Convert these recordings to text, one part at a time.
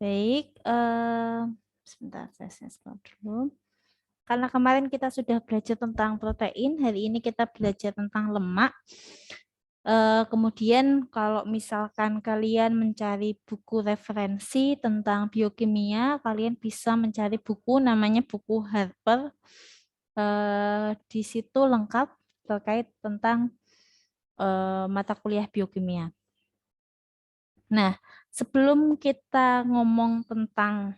Baik, sebentar saya scroll dulu. Karena kemarin kita sudah belajar tentang protein, hari ini kita belajar tentang lemak. Kemudian kalau misalkan kalian mencari buku referensi tentang biokimia, kalian bisa mencari buku namanya buku Harper. Di situ lengkap terkait tentang mata kuliah biokimia. Nah, sebelum kita ngomong tentang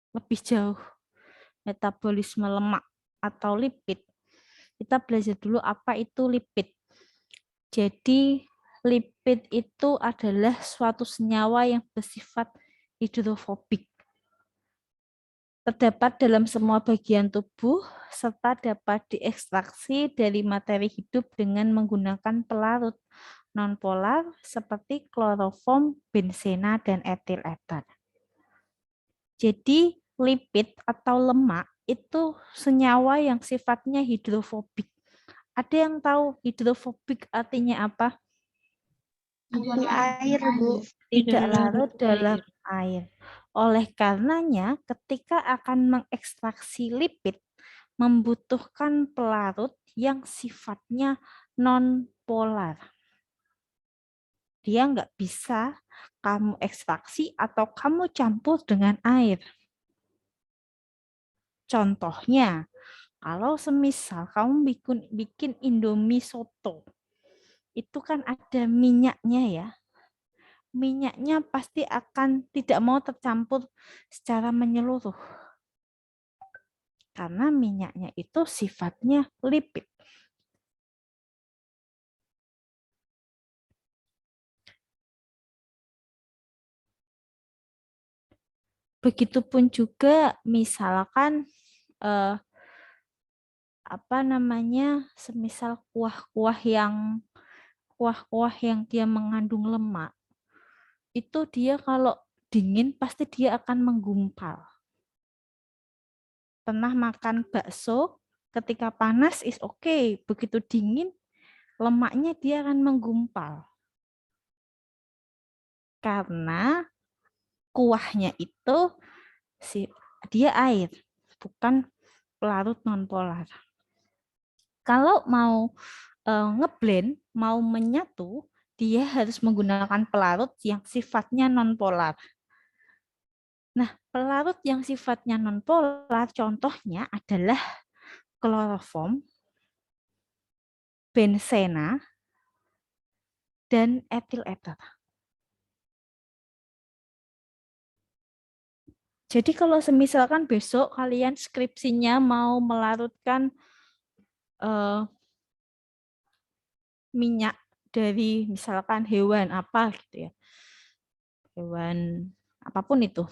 lebih jauh metabolisme lemak atau lipid, kita belajar dulu apa itu lipid. Jadi, lipid itu adalah suatu senyawa yang bersifat hidrofobik. Terdapat dalam semua bagian tubuh serta dapat diekstraksi dari materi hidup dengan menggunakan pelarut nonpolar seperti kloroform, benzena, dan etil ether. Jadi lipid atau lemak itu senyawa yang sifatnya hidrofobik. Ada yang tahu hidrofobik artinya apa? Di air, Bu. Tidak larut dalam air. Oleh karenanya, ketika akan mengekstraksi lipid, membutuhkan pelarut yang sifatnya non-polar. Dia nggak bisa kamu ekstraksi atau kamu campur dengan air. Contohnya, kalau semisal kamu bikin Indomie soto, itu kan ada minyaknya ya. Minyaknya pasti akan tidak mau tercampur secara menyeluruh. Karena minyaknya itu sifatnya lipid. Begitupun juga misalkan semisal kuah-kuah yang dia mengandung lemak, itu dia kalau dingin pasti dia akan menggumpal. Pernah makan bakso, ketika panas is okay, begitu dingin lemaknya dia akan menggumpal. Karena kuahnya itu dia air, bukan pelarut nonpolar. Kalau mau ngeblend, mau menyatu, dia harus menggunakan pelarut yang sifatnya nonpolar. Nah, pelarut yang sifatnya nonpolar contohnya adalah kloroform, benzena, dan etil ether. Jadi kalau semisalkan besok kalian skripsinya mau melarutkan minyak dari misalkan hewan apa gitu ya, hewan apapun itu.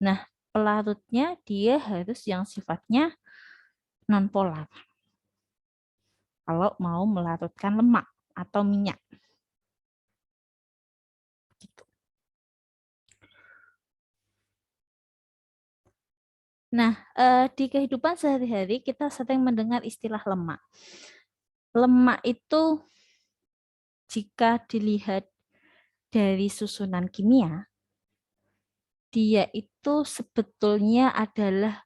Nah, pelarutnya dia harus yang sifatnya non-polar. Kalau mau melarutkan lemak atau minyak. Gitu. Nah, di kehidupan sehari-hari kita sering mendengar istilah lemak. Lemak itu jika dilihat dari susunan kimia, dia itu sebetulnya adalah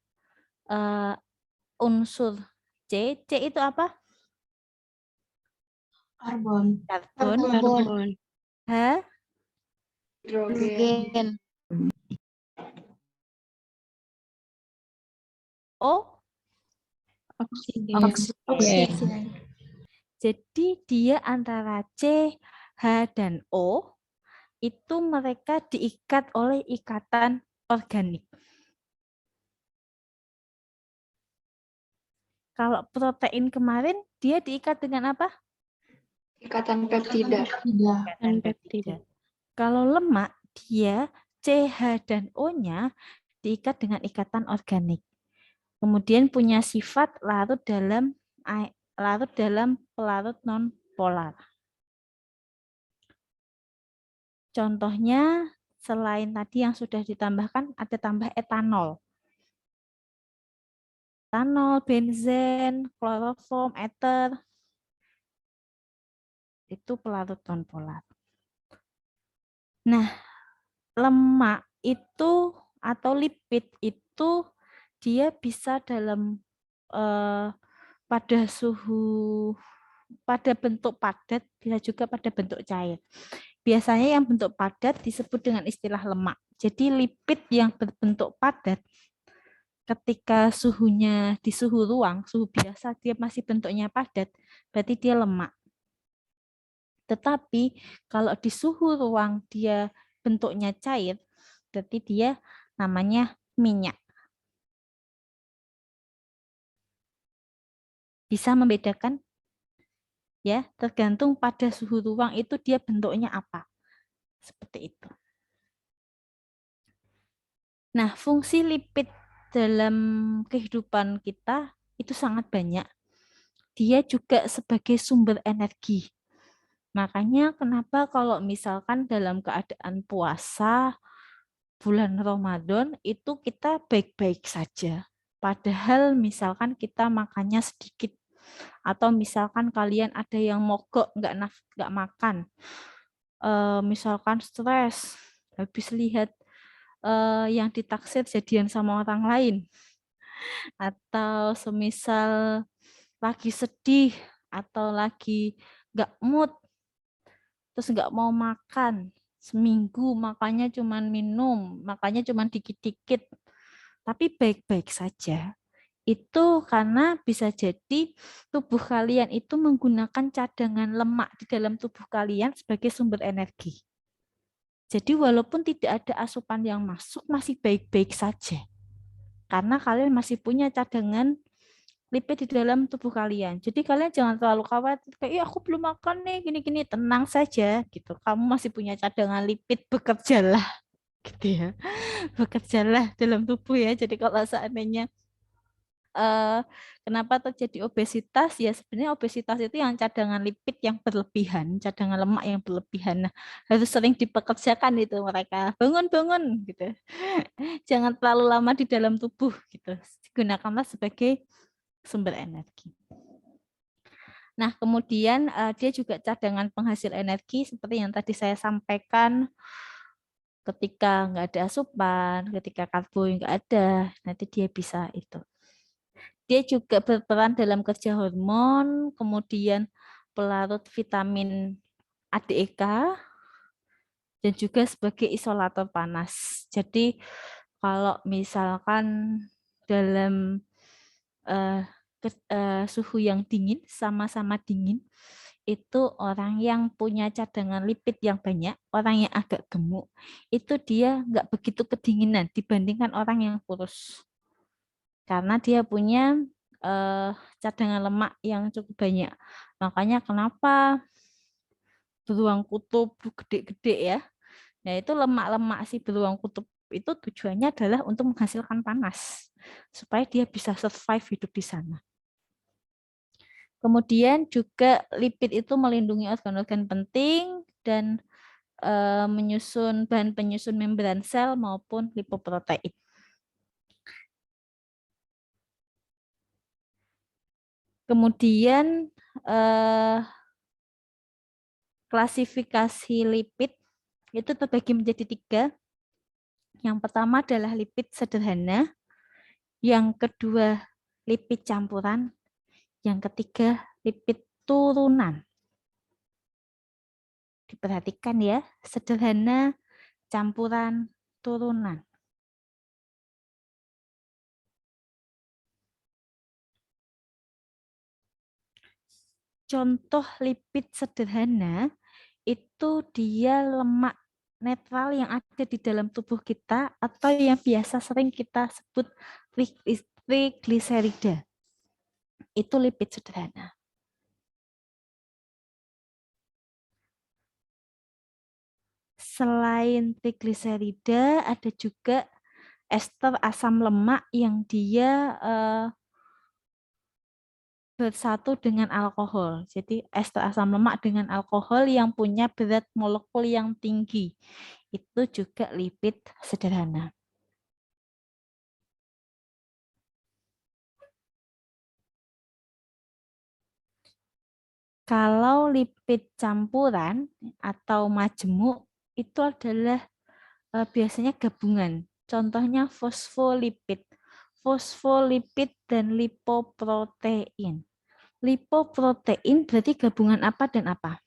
unsur C. C itu apa? Karbon. Karbon. H. Hidrogen. O. Oksigen. Jadi dia antara C, H, dan O itu mereka diikat oleh ikatan organik. Kalau protein kemarin dia diikat dengan apa? Ikatan peptida. Ikatan peptida. Kalau lemak dia CH dan O-nya diikat dengan ikatan organik. Kemudian punya sifat larut dalam pelarut non polar. Contohnya selain tadi yang sudah ditambahkan ada tambah etanol. Etanol, benzen, kloroform, ether itu pelarut non polar. Nah, lemak itu atau lipid itu dia bisa dalam pada pada bentuk padat, bisa juga pada bentuk cair. Biasanya yang bentuk padat disebut dengan istilah lemak. Jadi lipid yang berbentuk padat ketika suhunya di suhu ruang, suhu biasa dia masih bentuknya padat, berarti dia lemak. Tetapi kalau di suhu ruang dia bentuknya cair, berarti dia namanya minyak. Bisa membedakan? Ya, tergantung pada suhu ruang itu dia bentuknya apa. Seperti itu. Nah, fungsi lipid dalam kehidupan kita itu sangat banyak. Dia juga sebagai sumber energi. Makanya kenapa kalau misalkan dalam keadaan puasa bulan Ramadan itu kita baik-baik saja. Padahal misalkan kita makannya sedikit atau misalkan kalian ada yang mogok nggak makan, misalkan stres habis lihat yang ditaksir jadian sama orang lain atau semisal lagi sedih atau lagi nggak mood terus nggak mau makan seminggu makannya cuman minum makannya cuman dikit-dikit tapi baik-baik saja itu karena bisa jadi tubuh kalian itu menggunakan cadangan lemak di dalam tubuh kalian sebagai sumber energi. Jadi walaupun tidak ada asupan yang masuk masih baik-baik saja. Karena kalian masih punya cadangan lipid di dalam tubuh kalian. Jadi kalian jangan terlalu khawatir kayak aku belum makan nih gini-gini, tenang saja gitu. Kamu masih punya cadangan lipid, bekerjalah gitu ya. Bekerjalah dalam tubuh ya. Jadi kalau seandainya eh, kenapa terjadi obesitas ya sebenarnya obesitas itu yang cadangan lipid yang berlebihan, cadangan lemak yang berlebihan. Nah, harus sering dipekerjakan itu mereka. Bangun-bangun gitu. Jangan terlalu lama di dalam tubuh gitu. Gunakanlah sebagai sumber energi. Nah, kemudian dia juga cadangan penghasil energi seperti yang tadi saya sampaikan ketika nggak ada asupan, ketika karbo nggak ada, nanti dia bisa itu. Dia juga berperan dalam kerja hormon, kemudian pelarut vitamin ADEK, dan juga sebagai isolator panas. Jadi kalau misalkan dalam eh, suhu yang dingin, sama-sama dingin, itu orang yang punya cadangan lipid yang banyak, orang yang agak gemuk, itu dia nggak begitu kedinginan dibandingkan orang yang kurus. Karena dia punya eh, cadangan lemak yang cukup banyak. Makanya kenapa beruang kutub gede-gede ya. Nah, itu lemak-lemak si beruang kutub itu tujuannya adalah untuk menghasilkan panas supaya dia bisa survive hidup di sana. Kemudian juga lipid itu melindungi organ-organ penting dan menyusun bahan penyusun membran sel maupun lipoprotein. Kemudian klasifikasi lipid itu terbagi menjadi 3. Yang pertama adalah lipid sederhana, yang kedua lipid campuran, yang ketiga lipid turunan. Diperhatikan ya, sederhana, campuran, turunan. Contoh lipid sederhana itu dia lemak netral yang ada di dalam tubuh kita atau yang biasa sering kita sebut trigliserida. Itu lipid sederhana. Selain trigliserida ada juga ester asam lemak yang dia bersatu dengan alkohol. Jadi ester asam lemak dengan alkohol yang punya berat molekul yang tinggi. Itu juga lipid sederhana. Kalau lipid campuran atau majemuk itu adalah biasanya gabungan. Contohnya fosfolipid. Fosfolipid dan lipoprotein. Lipoprotein berarti gabungan apa dan apa?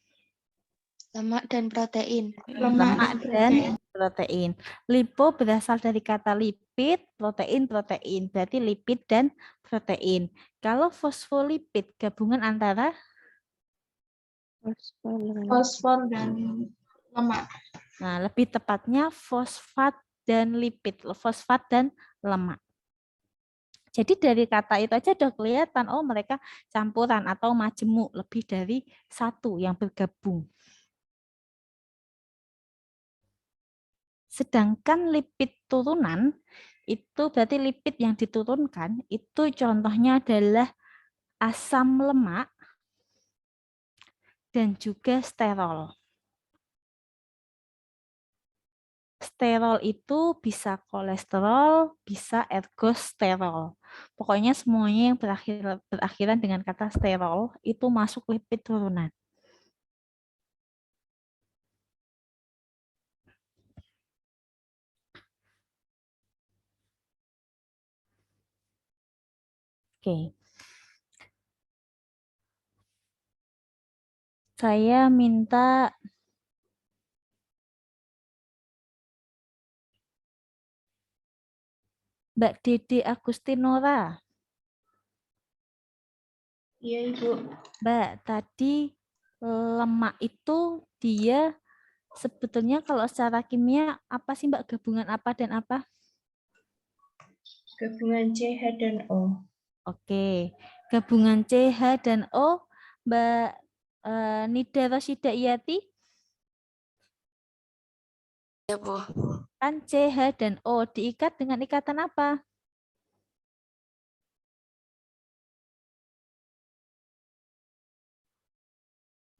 Lemak dan protein. Lemak dan protein. Lipo berasal dari kata lipid, protein. Berarti lipid dan protein. Kalau fosfolipid gabungan antara Fosfor dan lemak. Nah, lebih tepatnya fosfat dan lipid, fosfat dan lemak. Jadi dari kata itu aja udah kelihatan, oh mereka campuran atau majemuk, lebih dari satu yang bergabung. Sedangkan lipid turunan, itu berarti lipid yang diturunkan, itu contohnya adalah asam lemak dan juga sterol. Sterol itu bisa kolesterol, bisa ergosterol. Pokoknya semuanya yang berakhiran dengan kata sterol itu masuk lipid turunan. Oke. Saya minta Mbak Dede Agustinora. Iya, Ibu. Mbak, tadi lemak itu dia sebetulnya kalau secara kimia apa sih Mbak, gabungan apa dan apa? Gabungan CH dan O. Oke, gabungan CH dan O, Mbak Nida Roshida Iyati. Ya, Bu. Kan CH dan O diikat dengan ikatan apa?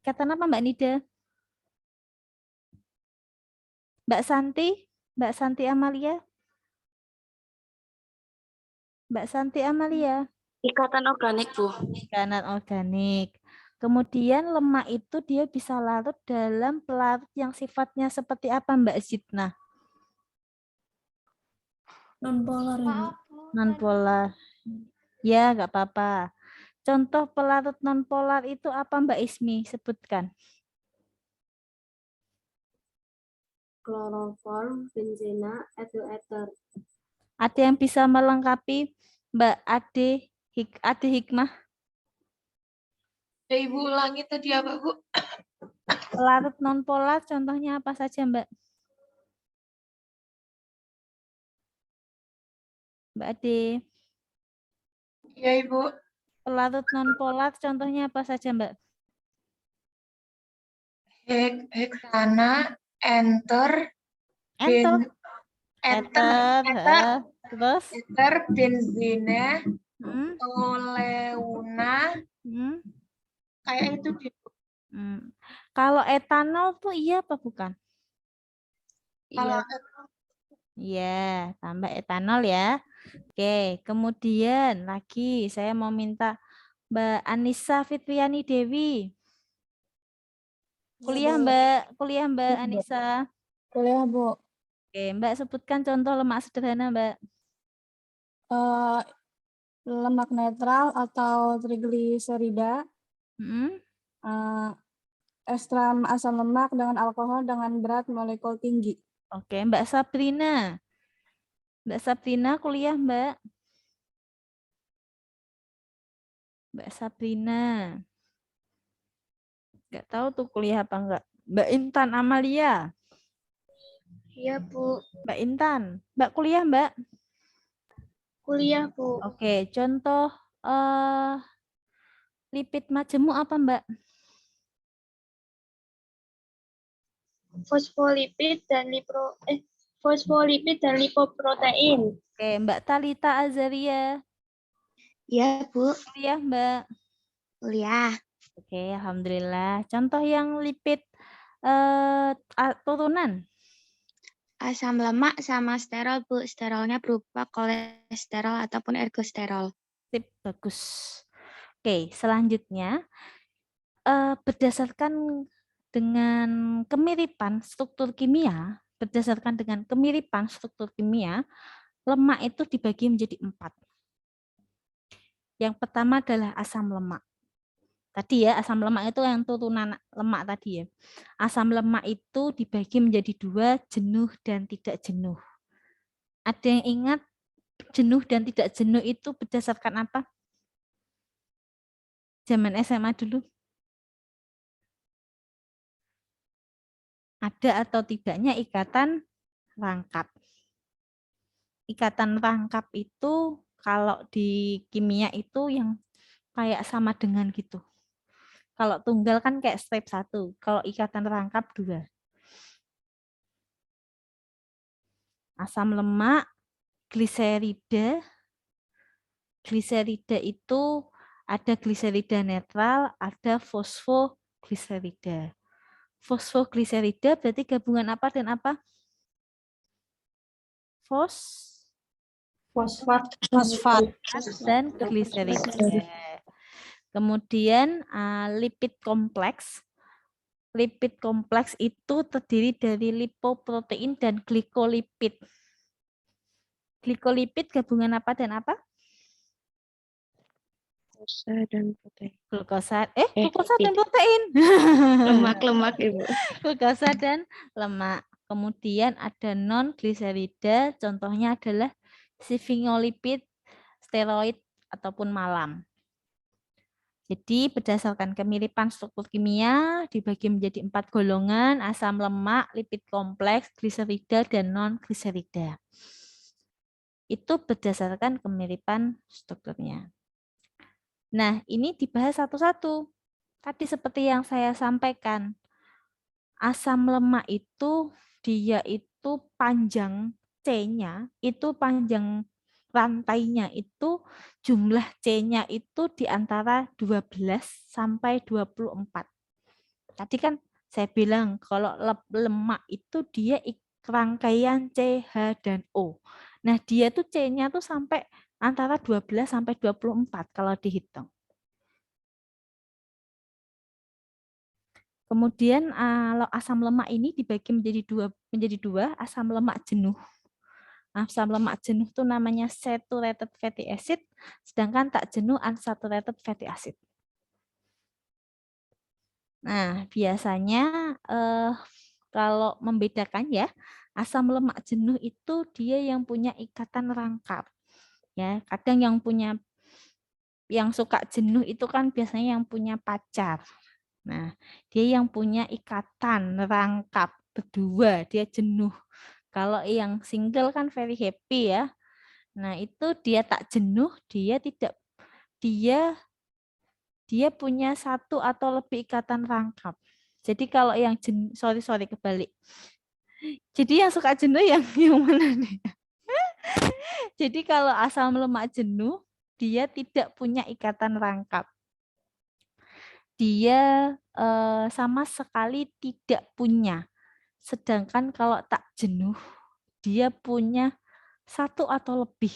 Ikatan apa Mbak Nida? Mbak Santi? Mbak Santi Amalia? Mbak Santi Amalia? Ikatan organik, Bu. Ikatan organik. Kemudian lemak itu dia bisa larut dalam pelarut yang sifatnya seperti apa Mbak Zidna? Non-polar, Ibu. Non-polar. Ya, nggak apa-apa. Contoh pelarut non-polar itu apa Mbak Ismi? Sebutkan. Kloroform, benzena, etil ether. Ada yang bisa melengkapi Mbak Ade Hikmah? Ya, Ibu ulangi tadi apa, Bu? Pelarut non-polar contohnya apa saja Mbak? Mbak Ade. Ya, Ibu. Pelarut non-polar contohnya apa saja Mbak? Heksana, enter, Enter. ether, Terus? ether, benzene, Hmm, oleuna, hmm, kayak itu di hmm. Kalau etanol tuh iya apa bukan? kalau Iya, tambah etanol ya. Oke, kemudian lagi saya mau minta Mbak Anissa Fitriani Dewi. Kuliah Mbak Anissa. kuliah, Bu. Oke, Mbak sebutkan contoh lemak sederhana, Mbak. Lemak netral atau trigliserida, Hmm? ekstrak asam lemak dengan alkohol dengan berat molekul tinggi. Oke, Mbak Sabrina. Mbak Sabrina kuliah, Mbak. Mbak Sabrina. Nggak tahu tuh kuliah apa enggak. Mbak Intan Amalia. Iya, Bu. Mbak Intan. Mbak kuliah, Mbak. Kuliah, Bu. Oke, contoh lipid majemuk apa, Mbak? Fosfolipid dan lipoprotein. Oke, Mbak Talita Azaria. Iya, Bu. Kuliah, Mbak. Kuliah. Oke, alhamdulillah. Contoh yang lipid turunan. Asam lemak sama sterol, Bu. Sterolnya berupa kolesterol ataupun ergosterol. Sip, bagus. Oke, selanjutnya berdasarkan dengan kemiripan struktur kimia, berdasarkan dengan kemiripan struktur kimia, lemak itu dibagi menjadi 4. Yang pertama adalah asam lemak. Tadi ya, asam lemak itu yang turunan lemak tadi ya. Asam lemak itu dibagi menjadi 2, jenuh dan tidak jenuh. Ada yang ingat jenuh dan tidak jenuh itu berdasarkan apa? Zaman SMA dulu. Ada atau tidaknya ikatan rangkap. Ikatan rangkap itu kalau di kimia itu yang kayak sama dengan gitu. Kalau tunggal kan kayak step 1, kalau ikatan rangkap 2. Asam lemak, gliserida. Gliserida itu ada gliserida netral, ada fosfogliserida. Fosfogliserida berarti gabungan apa dan apa? Fosfat. Dan gliserida. Kemudian lipid kompleks. Lipid kompleks itu terdiri dari lipoprotein dan glikolipid. Glikolipid gabungan apa dan apa? Glukosa dan protein. Glukosa dan protein. Lemak-lemak, Ibu. Glukosa dan lemak. Kemudian ada non-gliserida, contohnya adalah sphingolipid, steroid, ataupun malam. Jadi berdasarkan kemiripan struktur kimia dibagi menjadi 4 golongan, asam lemak, lipid kompleks, gliserida, dan non-gliserida. Itu berdasarkan kemiripan strukturnya. Nah, ini dibahas satu-satu. Tadi seperti yang saya sampaikan, asam lemak itu dia itu panjang C-nya, itu panjang rantainya itu jumlah C-nya itu di antara 12 sampai 24. Tadi kan saya bilang kalau lemak itu dia rangkaian C, H, dan O. Nah, dia tuh C-nya tuh sampai antara 12 sampai 24 kalau dihitung. Kemudian asam lemak ini dibagi menjadi dua, asam lemak jenuh. Asam lemak jenuh itu namanya saturated fatty acid, sedangkan tak jenuh unsaturated fatty acid. Nah, biasanya kalau membedakan ya, asam lemak jenuh itu dia yang punya ikatan rangkap. Ya, kadang yang suka jenuh itu kan biasanya yang punya pacar. Nah, dia yang punya ikatan rangkap berdua, dia jenuh. Kalau yang single kan very happy ya. Nah, itu dia tak jenuh, dia punya satu atau lebih ikatan rangkap. Jadi kalau yang jenuh, sorry kebalik. Jadi yang suka jenuh yang mana nih? Jadi kalau asam lemak jenuh, dia tidak punya ikatan rangkap. Dia sama sekali tidak punya. Sedangkan kalau tak jenuh, dia punya satu atau lebih.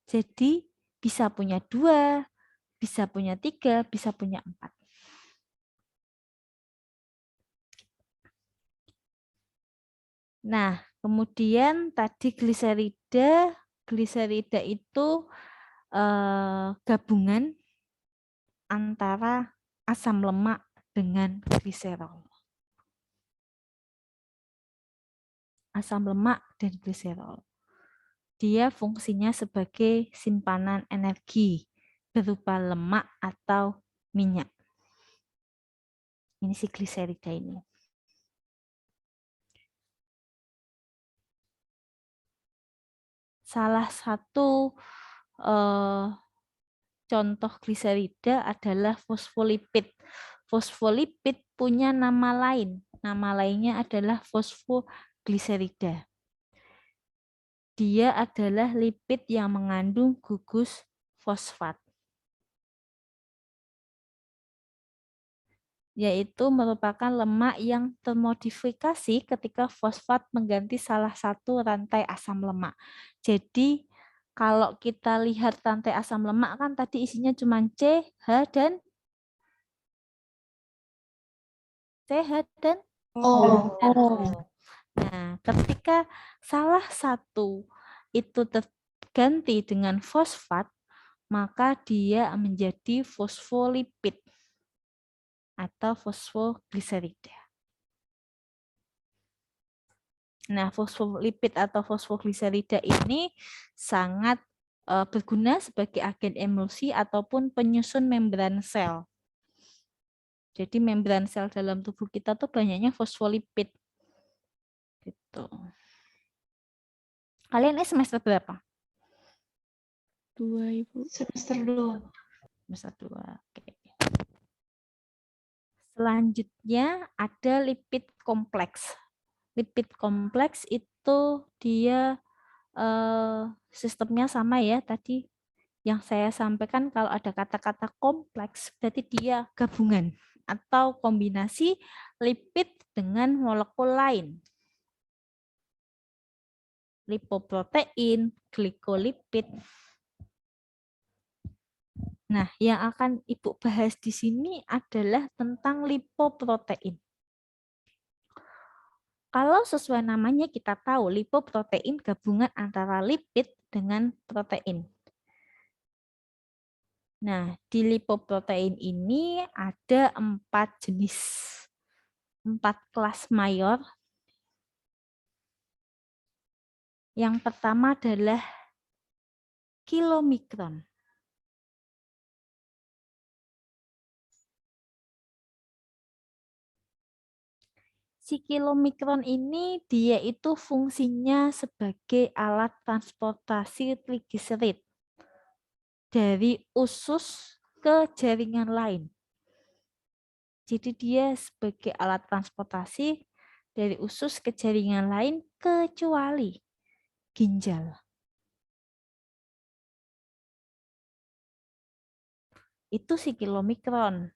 Jadi bisa punya 2, bisa punya 3, bisa punya 4. Nah, kemudian tadi gliserida itu gabungan antara asam lemak dengan gliserol. Asam lemak dan gliserol. Dia fungsinya sebagai simpanan energi berupa lemak atau minyak. Ini si gliserida ini. Salah satu contoh gliserida adalah fosfolipid. Fosfolipid punya nama lain. Nama lainnya adalah fosfogliserida. Dia adalah lipid yang mengandung gugus fosfat, yaitu merupakan lemak yang termodifikasi ketika fosfat mengganti salah satu rantai asam lemak. Jadi kalau kita lihat rantai asam lemak kan tadi isinya cuma C, H, dan O. Nah, Nah, ketika salah satu itu terganti dengan fosfat, maka dia menjadi fosfolipid atau fosfogliserida. Nah, fosfolipid atau fosfogliserida ini sangat berguna sebagai agen emulsi ataupun penyusun membran sel. Jadi membran sel dalam tubuh kita tuh banyaknya fosfolipid. Gitu. Kalian ini semester berapa? 2, Ibu. Semester 2. Semester 2. Oke. Selanjutnya ada lipid kompleks. Lipid kompleks itu dia sistemnya sama ya tadi yang saya sampaikan. Kalau ada kata-kata kompleks berarti dia gabungan atau kombinasi lipid dengan molekul lain. Lipoprotein, glikolipid. Nah, yang akan Ibu bahas di sini adalah tentang lipoprotein. Kalau sesuai namanya kita tahu lipoprotein gabungan antara lipid dengan protein. Nah, di lipoprotein ini ada 4 jenis, 4 kelas mayor. Yang pertama adalah kilomikron. Si kilomikron ini dia itu fungsinya sebagai alat transportasi trigliserid dari usus ke jaringan lain. Jadi dia sebagai alat transportasi dari usus ke jaringan lain kecuali ginjal. Itu si kilomikron.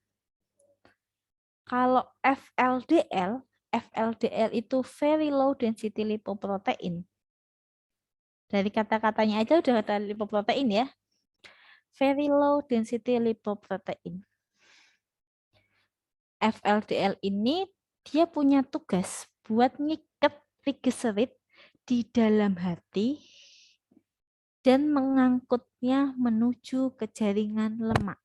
Kalau FLDL, FLDL itu very low density lipoprotein. Dari kata-katanya aja udah ada lipoprotein ya. Very low density lipoprotein. FLDL ini dia punya tugas buat ngikat trigliserid di dalam hati dan mengangkutnya menuju ke jaringan lemak.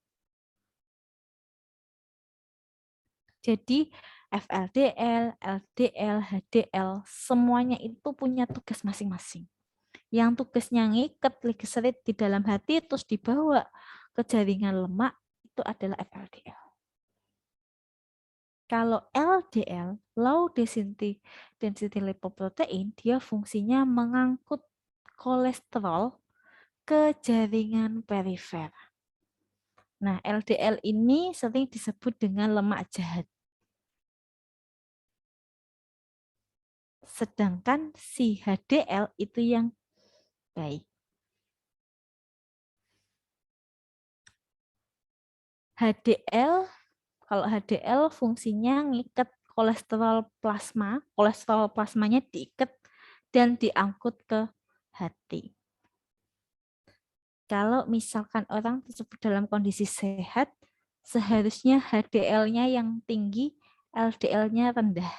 Jadi FLDL, LDL, HDL semuanya itu punya tugas masing-masing. Yang tugasnya ngikat trigliserid di dalam hati terus dibawa ke jaringan lemak itu adalah FLDL. Kalau LDL, low density lipoprotein, dia fungsinya mengangkut kolesterol ke jaringan perifer. Nah, LDL ini sering disebut dengan lemak jahat. Sedangkan si HDL itu yang baik. HDL, kalau HDL fungsinya ngikat kolesterol plasmanya diikat dan diangkut ke hati. Kalau misalkan orang tersebut dalam kondisi sehat, seharusnya HDL-nya yang tinggi, LDL-nya rendah.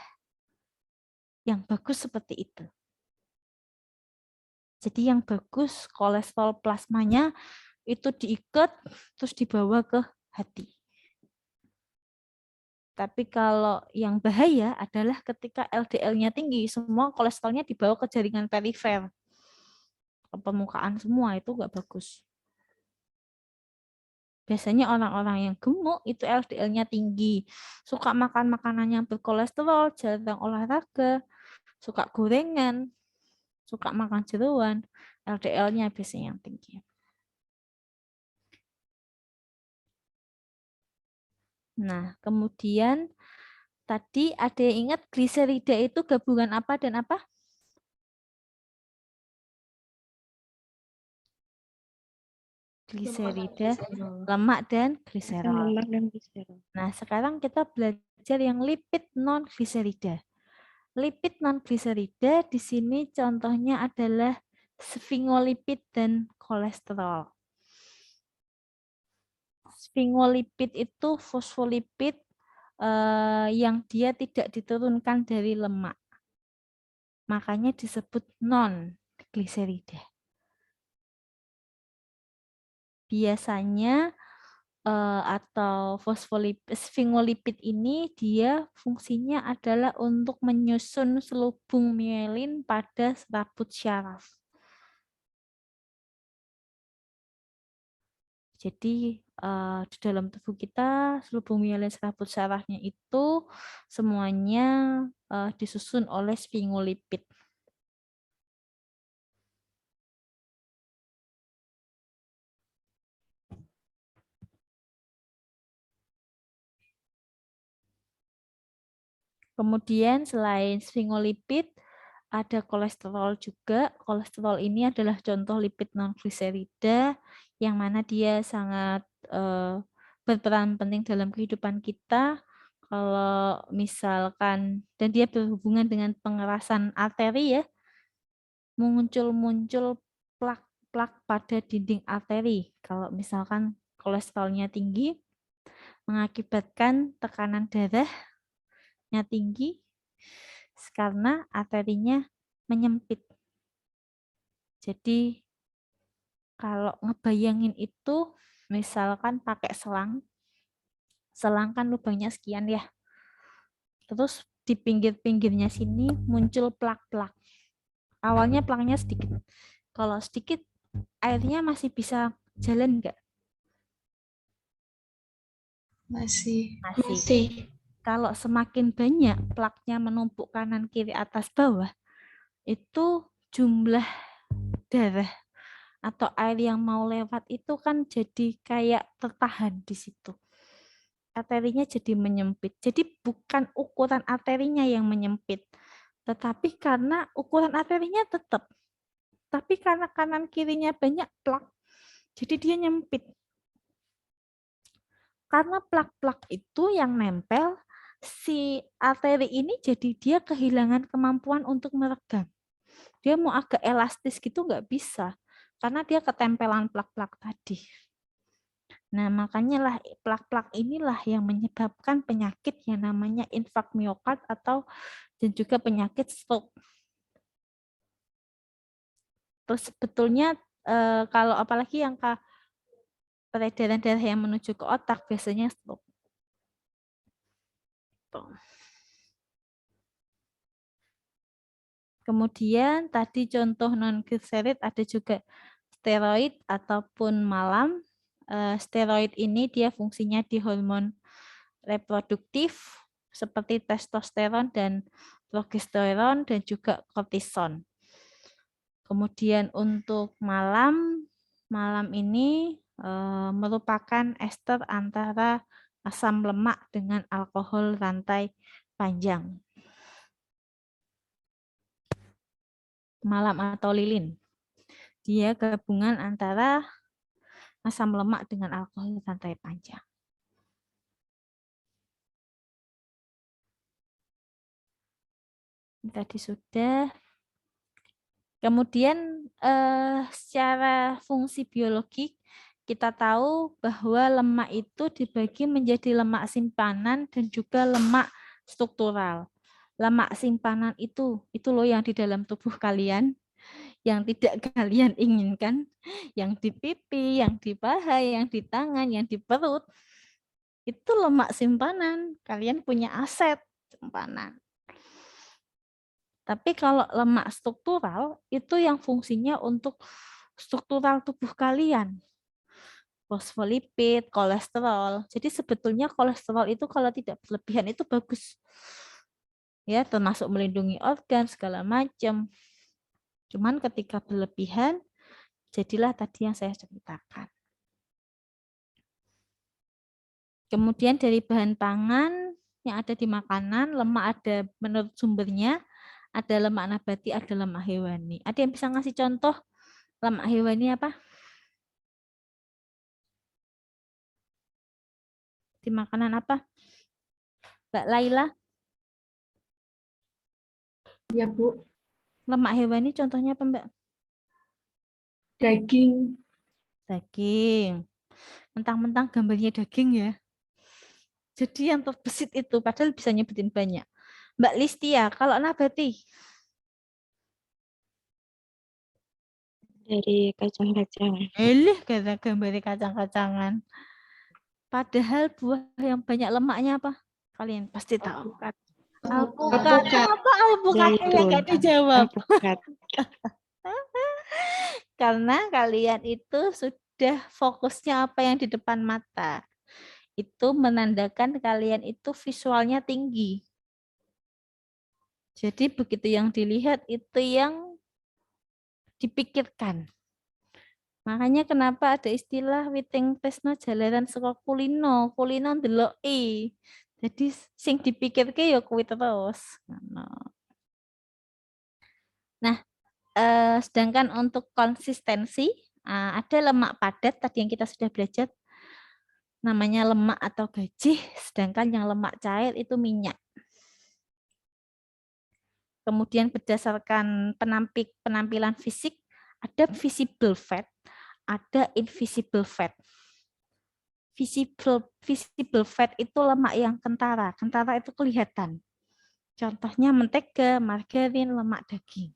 Yang bagus seperti itu. Jadi yang bagus kolesterol plasmanya itu diikat terus dibawa ke hati. Tapi kalau yang bahaya adalah ketika LDL-nya tinggi, semua kolesterolnya dibawa ke jaringan perifer. Ke permukaan semua, itu nggak bagus. Biasanya orang-orang yang gemuk itu LDL-nya tinggi. Suka makan makanan yang berkolesterol, jarang olahraga, suka gorengan, suka makan jeroan, LDL-nya biasanya yang tinggi. Nah, kemudian tadi ada yang ingat gliserida itu gabungan apa dan apa? Gliserida, lemak dan gliserol. Lemak dan gliserol. Nah, sekarang kita belajar yang lipid non-gliserida. Lipid non-gliserida di sini contohnya adalah sphingolipid dan kolesterol. Sphingolipid itu fosfolipid yang dia tidak diturunkan dari lemak. Makanya disebut non-gliserida. Biasanya atau sfingolipid ini dia fungsinya adalah untuk menyusun selubung mielin pada serabut syaraf. Jadi di dalam tubuh kita selubung mielin serabut syarafnya itu semuanya disusun oleh sfingolipid. Kemudian selain sfingolipid, ada kolesterol juga. Kolesterol ini adalah contoh lipid non-gliserida yang mana dia sangat berperan penting dalam kehidupan kita. Kalau misalkan, dan dia berhubungan dengan pengerasan arteri ya, muncul plak-plak pada dinding arteri. Kalau misalkan kolesterolnya tinggi, mengakibatkan tekanan darahnya tinggi, karena arterinya menyempit. Jadi kalau ngebayangin itu, misalkan pakai selang kan lubangnya sekian ya. Terus di pinggir-pinggirnya sini muncul plak-plak. Awalnya plaknya sedikit. Kalau sedikit, airnya masih bisa jalan nggak? Masih. Masih. Kalau semakin banyak plaknya menumpuk kanan, kiri, atas, bawah, itu jumlah darah atau air yang mau lewat itu kan jadi kayak tertahan di situ. Arterinya jadi menyempit. Jadi bukan ukuran arterinya yang menyempit, tetapi karena ukuran arterinya tetap. Tapi karena kanan kirinya banyak plak, jadi dia nyempit. Karena plak-plak itu yang nempel, si arteri ini jadi dia kehilangan kemampuan untuk meregang. Dia mau agak elastis gitu nggak bisa, karena dia ketempelan plak-plak tadi. Nah, makanya lah plak-plak inilah yang menyebabkan penyakit yang namanya infark miokard atau dan juga penyakit stroke. Terus sebetulnya kalau apalagi yang peredaran darah yang menuju ke otak biasanya stroke. Kemudian tadi contoh non-gliserid ada juga steroid ataupun malam. Steroid ini dia fungsinya di hormon reproduktif seperti testosteron dan progesteron dan juga kortison. Kemudian untuk malam ini merupakan ester antara asam lemak dengan alkohol rantai panjang. Malam atau lilin. Dia gabungan antara asam lemak dengan alkohol rantai panjang. Tadi sudah. Kemudian secara fungsi biologi kita tahu bahwa lemak itu dibagi menjadi lemak simpanan dan juga lemak struktural. Lemak simpanan itu loh yang di dalam tubuh kalian, yang tidak kalian inginkan, yang di pipi, yang di paha, yang di tangan, yang di perut. Itu lemak simpanan. Kalian punya aset simpanan. Tapi kalau lemak struktural itu yang fungsinya untuk struktural tubuh kalian. Fosfolipid, kolesterol. Jadi sebetulnya kolesterol itu kalau tidak berlebihan itu bagus. Ya, termasuk melindungi organ segala macam. Cuman ketika berlebihan jadilah tadi yang saya ceritakan. Kemudian dari bahan pangan yang ada di makanan, lemak ada menurut sumbernya, ada lemak nabati, ada lemak hewani. Ada yang bisa ngasih contoh lemak hewani apa? Di makanan apa? Mbak Laila? Ya, Bu. Lemak hewani contohnya apa, Mbak? Daging. Daging. Mentang-mentang gambarnya daging ya. Jadi yang terbesit itu, padahal bisa nyebutin banyak. Mbak Listia, kalau nabati? Dari kacang-kacangan. Kata gambar kacang-kacangan. Padahal buah yang banyak lemaknya apa? Kalian pasti tahu. Alpukat. Alpukat. Alpukat. Kenapa alpukatnya yang nggak dijawab? Alpukat. Karena kalian itu sudah fokusnya apa yang di depan mata. Itu menandakan kalian itu visualnya tinggi. Jadi begitu yang dilihat itu yang dipikirkan. Makanya kenapa ada istilah witing tresno jalaran saka kulino ndeloki. Jadi sing dipikirke ya kuwi terus. Nah, sedangkan untuk konsistensi ada lemak padat tadi yang kita sudah belajar namanya lemak atau gajih, sedangkan yang lemak cair itu minyak. Kemudian berdasarkan penampilan fisik, ada visible fat, ada invisible fat. Visible fat itu lemak yang kentara. Kentara itu kelihatan. Contohnya mentega, margarin, lemak daging.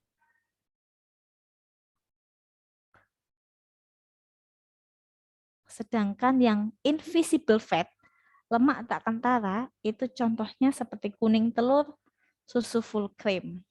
Sedangkan yang invisible fat, lemak tak kentara, itu contohnya seperti kuning telur, susu full cream.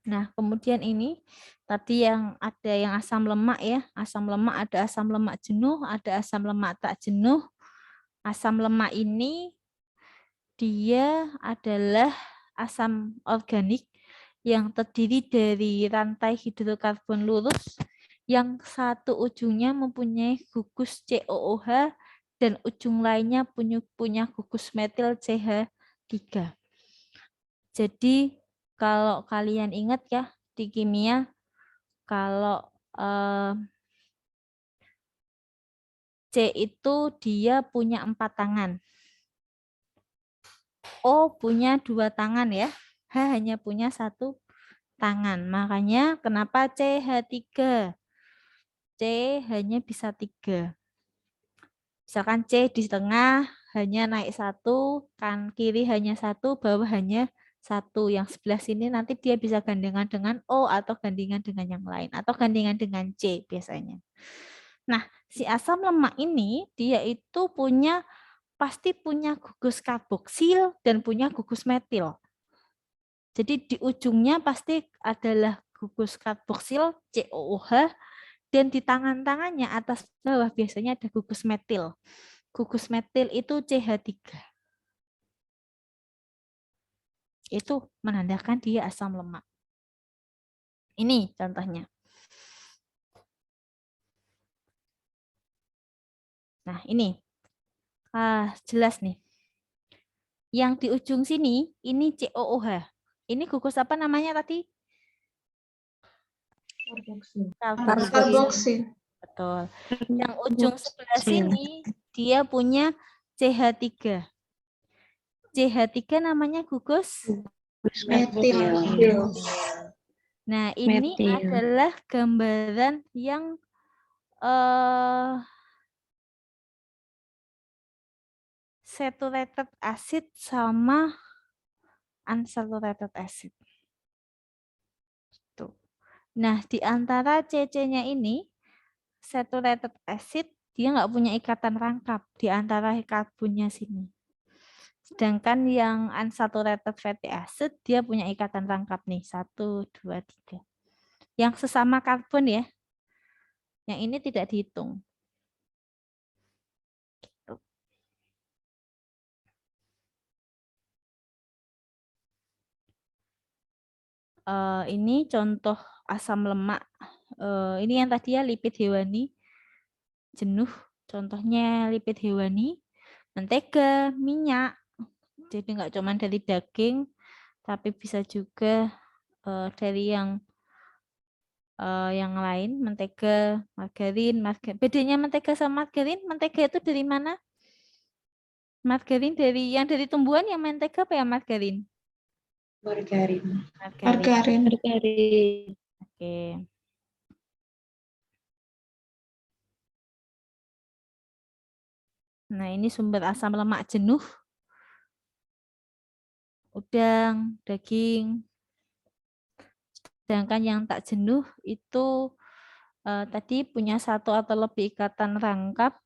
Nah, kemudian ini tadi yang ada yang asam lemak ya. Asam lemak ada asam lemak jenuh, ada asam lemak tak jenuh. Asam lemak ini dia adalah asam organik yang terdiri dari rantai hidrokarbon lurus yang satu ujungnya mempunyai gugus COOH dan ujung lainnya punya gugus metil CH3. Jadi kalau kalian ingat ya di kimia, kalau C itu dia punya 4 tangan. O punya 2 tangan ya. H hanya punya 1 tangan. Makanya kenapa CH3? C hanya bisa 3. Misalkan C di tengah hanya naik 1, kan kiri hanya 1, bawah hanya 1. Yang sebelah sini nanti dia bisa gandengan dengan O atau gandengan dengan yang lain. Atau gandengan dengan C biasanya. Nah, si asam lemak ini dia itu pasti punya gugus karboksil dan punya gugus metil. Jadi di ujungnya pasti adalah gugus karboksil COOH dan di tangan-tangannya atas bawah biasanya ada gugus metil. Gugus metil itu CH3. Itu menandakan dia asam lemak. Ini contohnya. Nah, ini. Jelas nih. Yang di ujung sini, ini COOH. Ini gugus apa namanya tadi? Karboksil. Betul. Yang ujung sebelah sini, dia punya CH3. CH3 namanya gugus Metil. Nah, ini adalah gambaran yang saturated acid sama unsaturated acid. Tuh. Nah, di antara CC-nya ini, saturated acid, dia nggak punya ikatan rangkap di antara karbonnya sini. Sedangkan yang unsaturated fatty acid, dia punya ikatan rangkap nih, 1, 2, 3. Yang sesama karbon ya, yang ini tidak dihitung. Ini contoh asam lemak. Ini yang tadi ya lipid hewani jenuh. Contohnya lipid hewani, mentega, minyak. Jadi nggak cuma dari daging, tapi bisa juga dari yang lain, mentega, margarin. Bedanya mentega sama margarin, mentega itu dari mana? Margarin dari tumbuhan, yang mentega apa ya margarin? Margarin. Margarin. Margarin. Oke. Nah, ini sumber asam lemak jenuh. Udang, daging. Sedangkan yang tak jenuh itu tadi punya satu atau lebih ikatan rangkap.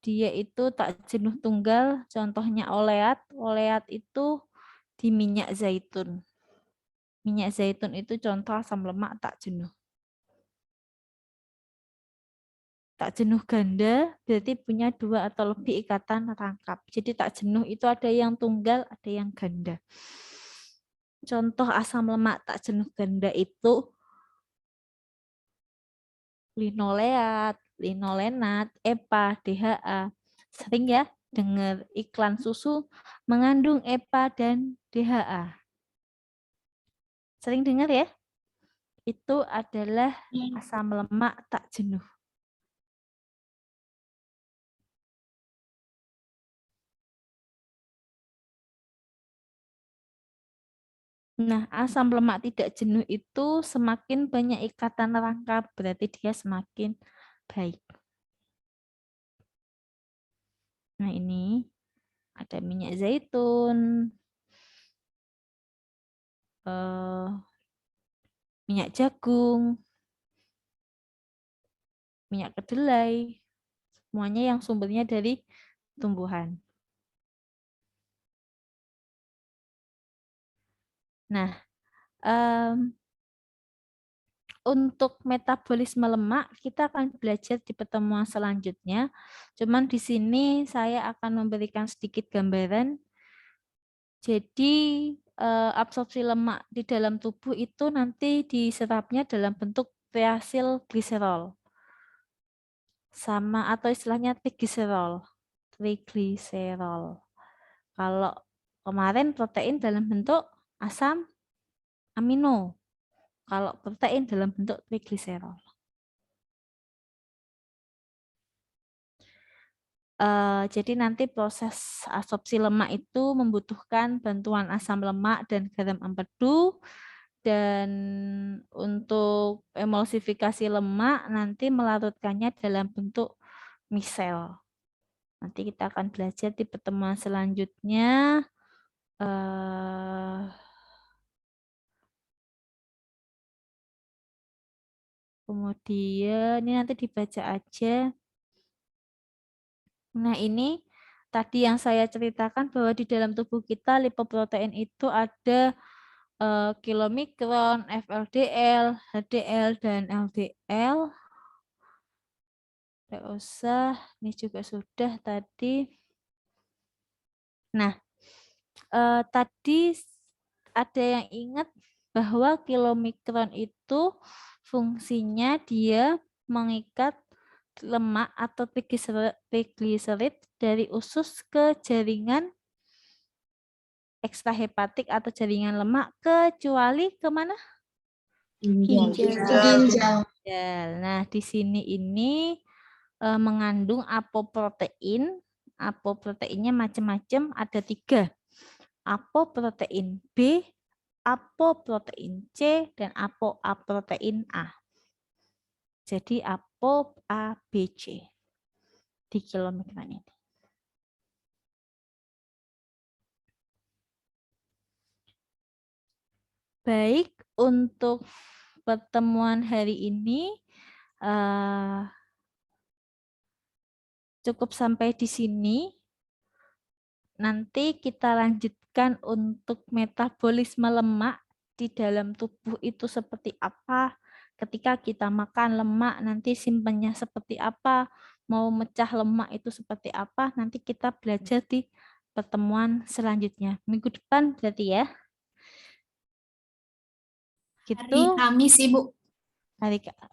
Dia itu tak jenuh tunggal, contohnya oleat. Oleat itu di minyak zaitun. Minyak zaitun itu contoh asam lemak tak jenuh. Tak jenuh ganda berarti punya 2 atau lebih ikatan rangkap. Jadi tak jenuh itu ada yang tunggal, ada yang ganda. Contoh asam lemak tak jenuh ganda itu linoleat, linolenat, EPA, DHA. Sering ya dengar iklan susu mengandung EPA dan DHA. Sering dengar ya? Itu adalah asam lemak tak jenuh. Nah, asam lemak tidak jenuh itu semakin banyak ikatan rangkap, berarti dia semakin baik. Nah, ini ada minyak zaitun, minyak jagung, minyak kedelai, semuanya yang sumbernya dari tumbuhan. Nah, untuk metabolisme lemak kita akan belajar di pertemuan selanjutnya. Cuman di sini saya akan memberikan sedikit gambaran. Jadi absorpsi lemak di dalam tubuh itu nanti diserapnya dalam bentuk triasil gliserol. Sama atau istilahnya trigliserol. Trigliserol. Kalau kemarin protein dalam bentuk asam amino. Kalau protein dalam bentuk trigliserol. Jadi nanti proses absorpsi lemak itu membutuhkan bantuan asam lemak dan garam empedu. Dan untuk emulsifikasi lemak nanti melarutkannya dalam bentuk misel. Nanti kita akan belajar di pertemuan selanjutnya. Kemudian ini nanti dibaca aja. Nah, ini tadi yang saya ceritakan bahwa di dalam tubuh kita lipoprotein itu ada kilomikron, FLDL, HDL, dan LDL. Tidak usah, ini juga sudah tadi. Nah, tadi ada yang ingat bahwa kilomikron itu fungsinya dia mengikat lemak atau trigliserid dari usus ke jaringan ekstrahepatik atau jaringan lemak kecuali kemana? Ginjal. Nah, di sini ini mengandung apoprotein. Apoproteinnya macam-macam, ada 3. Apoprotein B, apoprotein C, dan apoprotein A. Jadi ApoABC di kilomikron ini. Baik, untuk pertemuan hari ini cukup sampai di sini. Nanti kita lanjutkan untuk metabolisme lemak di dalam tubuh itu seperti apa. Ketika kita makan lemak, nanti simpannya seperti apa. Mau mecah lemak itu seperti apa. Nanti kita belajar di pertemuan selanjutnya. Minggu depan berarti ya. Gitu. Hari Kamis, Ibu.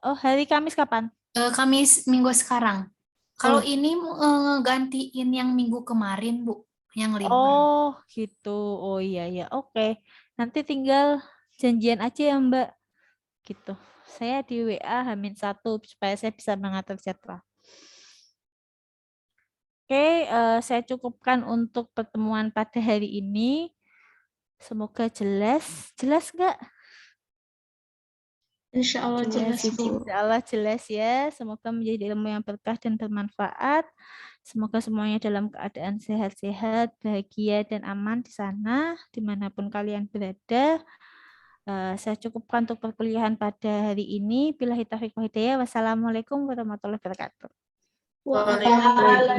Hari Kamis kapan? Kamis minggu sekarang. Kalau ini gantiin yang minggu kemarin, Bu. yang 5. Oh, gitu. Oh iya ya. Oke. Nanti tinggal janjian aja ya, Mbak. Gitu. Saya di WA H-1 supaya saya bisa mengatur jadwal. Oke, saya cukupkan untuk pertemuan pada hari ini. Semoga jelas. Jelas nggak? Insya Allah jelas, Bu. Insya Allah jelas ya. Semoga menjadi ilmu yang berkah dan bermanfaat. Semoga semuanya dalam keadaan sehat-sehat, bahagia, dan aman di sana, dimanapun kalian berada. Saya cukupkan untuk perkuliahan pada hari ini. Billahi taufiq wal hidayah. Wassalamualaikum warahmatullahi wabarakatuh. Waalaikumsalam.